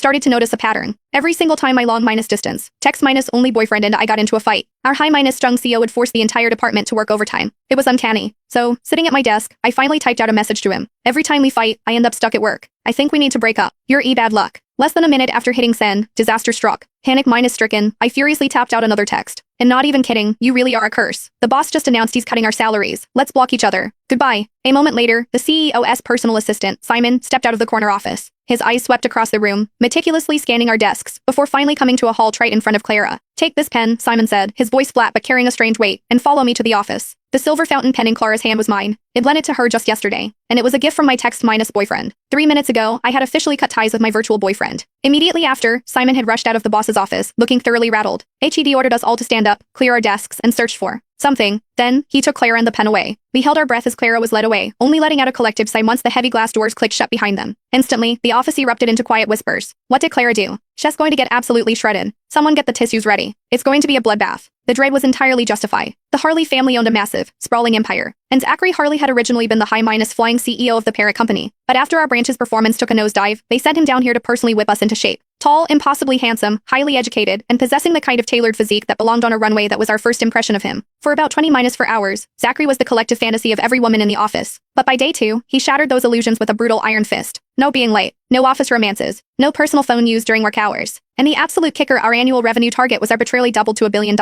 started to notice a pattern. Every single time I long minus distance, text minus only boyfriend and I got into a fight, our high minus strung CEO would force the entire department to work overtime. It was uncanny. So, sitting at my desk, I finally typed out a message to him. Every time we fight, I end up stuck at work. I think we need to break up. You're bad luck. Less than a minute after hitting send, disaster struck. Panic minus stricken, I furiously tapped out another text. And not even kidding, you really are a curse. The boss just announced he's cutting our salaries. Let's block each other. Goodbye. A moment later, the CEO's personal assistant, Simon, stepped out of the corner office. His eyes swept across the room, meticulously scanning our desks, before finally coming to a halt right in front of Clara. Take this pen, Simon said, his voice flat but carrying a strange weight, and follow me to the office. The silver fountain pen in Clara's hand was mine. It lent it to her just yesterday, and it was a gift from my text minus boyfriend. 3 minutes ago, I had officially cut ties with my virtual boyfriend. Immediately after, Simon had rushed out of the boss's office, looking thoroughly rattled. HED ordered us all to stand up, clear our desks, and search for something. Then, he took Clara and the pen away. We held our breath as Clara was led away, only letting out a collective sigh once the heavy glass doors clicked shut behind them. Instantly, the office erupted into quiet whispers. What did Clara do? She's going to get absolutely shredded. Someone get the tissues ready. It's going to be a bloodbath. The dread was entirely justified. The Harley family owned a massive, sprawling empire, and Zachary Harley had originally been the high-minus flying CEO of the parent company. But after our branch's performance took a nosedive, they sent him down here to personally whip us into shape. Tall, impossibly handsome, highly educated, and possessing the kind of tailored physique that belonged on a runway that was our first impression of him. For about 20-4 hours, Zachary was the collective fantasy of every woman in the office. But by day 2, he shattered those illusions with a brutal iron fist. No being late, no office romances, no personal phone use during work hours. And the absolute kicker, our annual revenue target was arbitrarily doubled to $1 billion.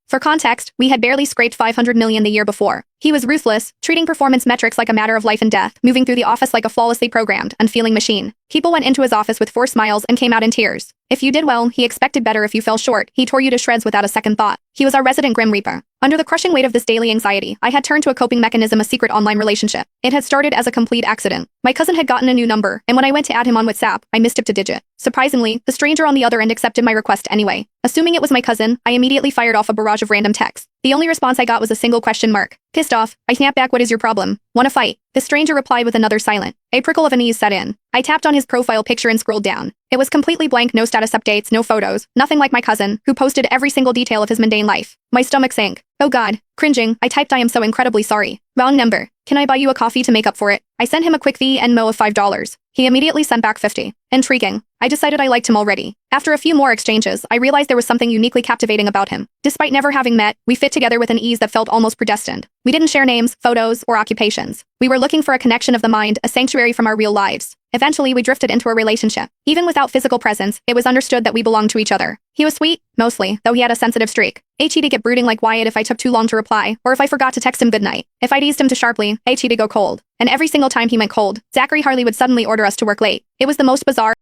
For context, we had barely scraped $500 million the year before. He was ruthless, treating performance metrics like a matter of life and death, moving through the office like a flawlessly programmed, unfeeling machine. People went into his office with forced smiles and came out in tears. If you did well, he expected better. If you fell short, he tore you to shreds without a second thought. He was our resident Grim Reaper. Under the crushing weight of this daily anxiety, I had turned to a coping mechanism, a secret online relationship. It had started as a complete accident. My cousin had gotten a new number, and when I went to add him on WhatsApp, I mistyped a digit. Surprisingly, the stranger on the other end accepted my request anyway. Assuming it was my cousin, I immediately fired off a barrage of random texts. The only response I got was a single question mark. Pissed off, I snapped back, what is your problem? Wanna fight? The stranger replied with another silent. A prickle of unease set in. I tapped on his profile picture and scrolled down. It was completely blank, no status updates, no photos, nothing like my cousin, who posted every single detail of his mundane life. My stomach sank. Oh God. Cringing, I typed, I am so incredibly sorry. Wrong number. Can I buy you a coffee to make up for it? I sent him a quick Venmo of $5. He immediately sent back 50. Intriguing. I decided I liked him already. After a few more exchanges, I realized there was something uniquely captivating about him. Despite never having met, we fit together with an ease that felt almost predestined. We didn't share names, photos, or occupations. We were looking for a connection of the mind, a sanctuary from our real lives. Eventually, we drifted into a relationship. Even without physical presence, it was understood that we belonged to each other. He was sweet, mostly, though he had a sensitive streak. HE'd get brooding like Wyatt if I took too long to reply, or if I forgot to text him goodnight. If I'd eased him too sharply, HE'd go cold. And every single time he went cold, Zachary Harley would suddenly order us to work late. It was the most bizarre,